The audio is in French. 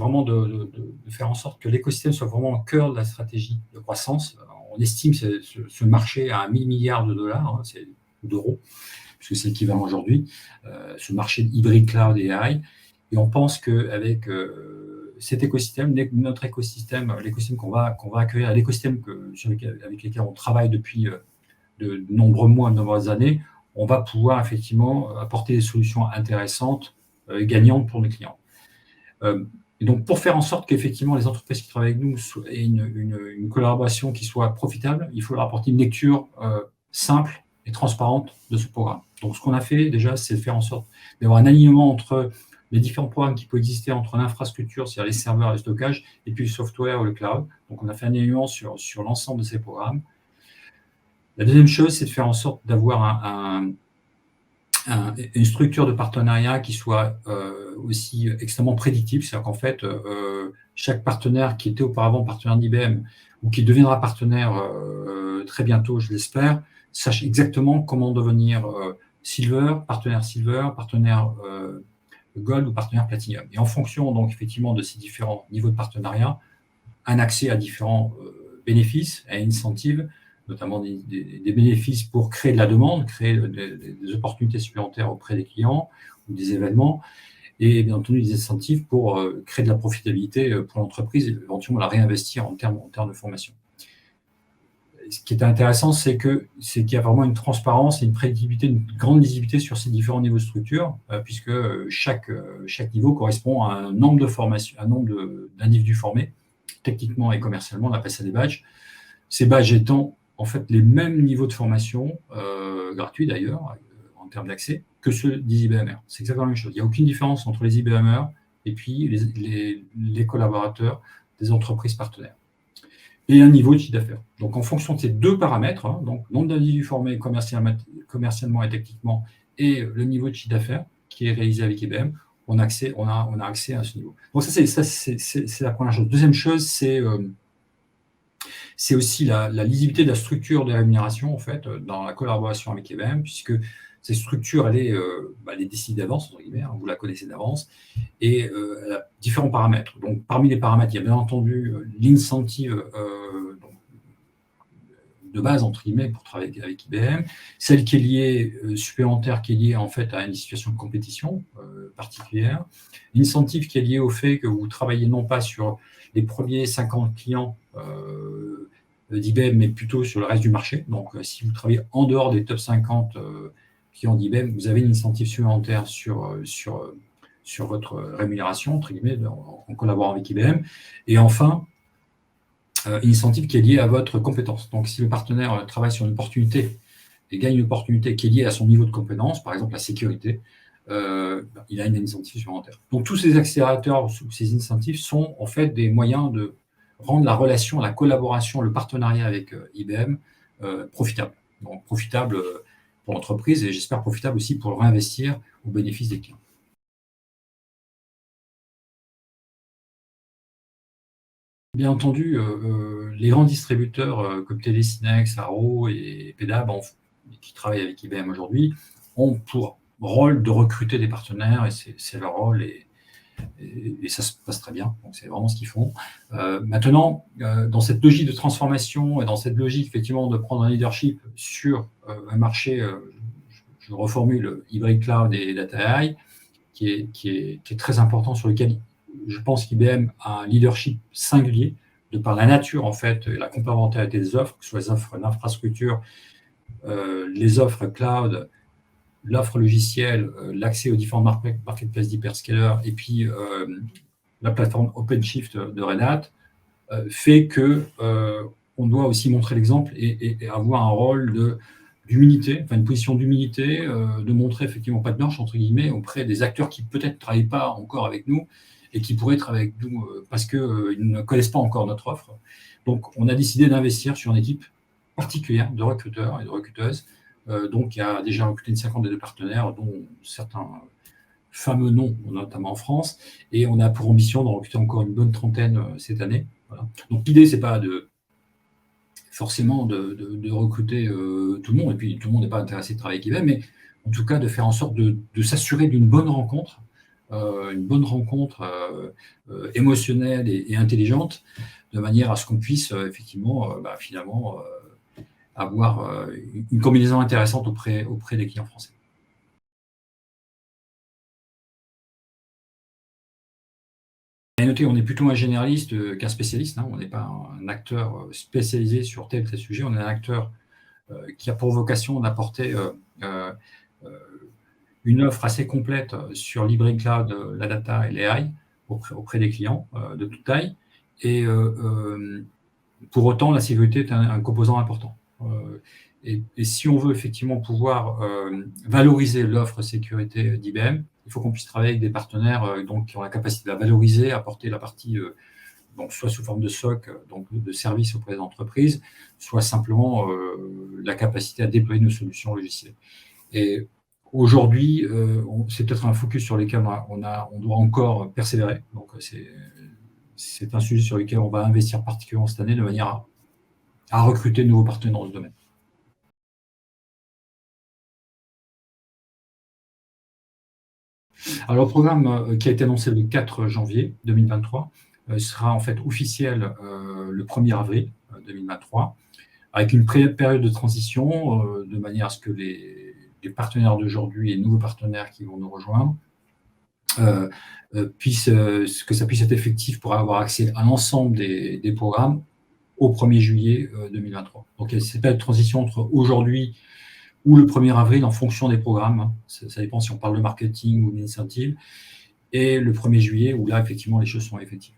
vraiment de faire en sorte que l'écosystème soit vraiment au cœur de la stratégie de croissance. On estime ce marché à 1 000 milliards de dollars, d'euros, puisque c'est l'équivalent aujourd'hui, ce marché de hybrid cloud et AI. Et on pense qu'avec cet écosystème, notre écosystème, l'écosystème qu'on va accueillir, l'écosystème avec lequel on travaille depuis de nombreux mois, de nombreuses années, on va pouvoir effectivement apporter des solutions intéressantes, gagnantes pour nos clients. Et donc, pour faire en sorte qu'effectivement les entreprises qui travaillent avec nous aient une collaboration qui soit profitable, il faut leur apporter une lecture simple et transparente de ce programme. Donc, ce qu'on a fait déjà, c'est de faire en sorte d'avoir un alignement entre les différents programmes qui peuvent exister entre l'infrastructure, c'est-à-dire les serveurs et le stockage, et puis le software ou le cloud. Donc, on a fait un alignement sur l'ensemble de ces programmes. La deuxième chose, c'est de faire en sorte d'avoir une structure de partenariat qui soit aussi extrêmement prédictible. C'est-à-dire qu'en fait, chaque partenaire qui était auparavant partenaire d'IBM ou qui deviendra partenaire très bientôt, je l'espère, sache exactement comment devenir partenaire Gold ou partenaire Platinum. Et en fonction, donc, effectivement, de ces différents niveaux de partenariat, un accès à différents bénéfices, à incentives, notamment des bénéfices pour créer de la demande, créer des opportunités supplémentaires auprès des clients ou des événements, et bien entendu des incentives pour créer de la profitabilité pour l'entreprise et éventuellement la réinvestir en termes de formation. Ce qui est intéressant, c'est qu'il y a vraiment une transparence et une prédictibilité, une grande lisibilité sur ces différents niveaux de structure, puisque chaque niveau correspond à un nombre de formations, un nombre d'individus formés, techniquement et commercialement, on appelle ça des badges. Ces badges étant en fait les mêmes niveaux de formation, gratuits d'ailleurs, en termes d'accès, que ceux des IBMR. C'est exactement la même chose. Il n'y a aucune différence entre les IBMR et puis les collaborateurs des entreprises partenaires. Et un niveau de chiffre d'affaires. Donc, en fonction de ces deux paramètres, donc nombre d'individus formés commercialement et techniquement, et le niveau de chiffre d'affaires qui est réalisé avec IBM, on a accès à ce niveau. Donc, ça, c'est la première chose. Deuxième chose, c'est aussi la lisibilité de la structure des rémunérations, en fait, dans la collaboration avec IBM, puisque cette structure, elle est décidée d'avance, entre guillemets, vous la connaissez d'avance, et elle a différents paramètres. Donc, parmi les paramètres, il y a bien entendu l'incentive de base, entre guillemets, pour travailler avec IBM, celle qui est liée, supplémentaire, qui est liée en fait à une situation de compétition particulière, l'incentive qui est liée au fait que vous travaillez non pas sur les premiers 50 clients d'IBM, mais plutôt sur le reste du marché. Donc, si vous travaillez en dehors des top 50 clients d'IBM, vous avez une incentive supplémentaire sur votre rémunération, entre guillemets, en collaborant avec IBM. Et enfin, une incentive qui est liée à votre compétence. Donc, si le partenaire travaille sur une opportunité et gagne une opportunité qui est liée à son niveau de compétence, par exemple la sécurité, il a une incentive supplémentaire. Donc, tous ces accélérateurs, ces incentives sont en fait des moyens de rendre la relation, la collaboration, le partenariat avec IBM profitable. Donc, profitable pour l'entreprise et j'espère profitable aussi pour le réinvestir au bénéfice des clients. Bien entendu, les grands distributeurs comme Telesinex, Arrow et Pedab, qui travaillent avec IBM aujourd'hui, ont pour rôle de recruter des partenaires, et c'est leur rôle, et ça se passe très bien, donc c'est vraiment ce qu'ils font. Maintenant, dans cette logique de transformation et dans cette logique effectivement de prendre un leadership sur un marché, je reformule, hybrid cloud et data AI, qui est très important, sur lequel je pense qu'IBM a un leadership singulier de par la nature, en fait, et la complémentarité des offres, que ce soit les offres d'infrastructure, les offres cloud, l'offre logicielle, l'accès aux différents marketplaces d'hyperscaler, et puis la plateforme OpenShift de Red Hat, fait que on doit aussi montrer l'exemple et avoir un rôle d'humilité, enfin une position d'humilité, de montrer effectivement pas de marche, entre guillemets, auprès des acteurs qui peut-être ne travaillent pas encore avec nous et qui pourraient travailler avec nous parce qu'ils ne connaissent pas encore notre offre. Donc, on a décidé d'investir sur une équipe particulière de recruteurs et de recruteuses, donc qui a déjà recruté une cinquantaine de partenaires, dont certains fameux noms, notamment en France, et on a pour ambition d'en recruter encore une bonne trentaine cette année. Voilà. Donc, l'idée, c'est pas forcément de recruter tout le monde, et puis tout le monde n'est pas intéressé de travailler avec IBM, mais en tout cas de faire en sorte de s'assurer d'une bonne rencontre une bonne rencontre émotionnelle et intelligente, de manière à ce qu'on puisse effectivement, finalement, avoir une combinaison intéressante auprès des clients français. Et notez, on est plutôt un généraliste qu'un spécialiste, hein. On n'est pas un acteur spécialisé sur tel ou tel sujet. On est un acteur qui a pour vocation d'apporter euh, une offre assez complète sur l'hybrid cloud, la data et l'AI auprès des clients de toute taille. Et pour autant, la sécurité est un composant important. Et si on veut effectivement pouvoir valoriser l'offre sécurité d'IBM, il faut qu'on puisse travailler avec des partenaires donc, qui ont la capacité de la valoriser, apporter la partie donc soit sous forme de SOC, donc de services auprès des entreprises, soit simplement la capacité à déployer nos solutions logicielles. Et aujourd'hui, c'est peut-être un focus sur lequel on doit encore persévérer. Donc, c'est un sujet sur lequel on va investir particulièrement cette année de manière à recruter de nouveaux partenaires dans ce domaine. Alors, le programme qui a été annoncé le 4 janvier 2023 sera en fait officiel le 1er avril 2023, avec une période de transition de manière à ce que les partenaires d'aujourd'hui et les nouveaux partenaires qui vont nous rejoindre que ça puisse être effectif pour avoir accès à l'ensemble des programmes au 1er juillet 2023. Donc, il y a cette période de transition entre aujourd'hui ou le 1er avril en fonction des programmes. Hein. Ça dépend si on parle de marketing ou d'incentive. Et le 1er juillet où là, effectivement, les choses sont effectives.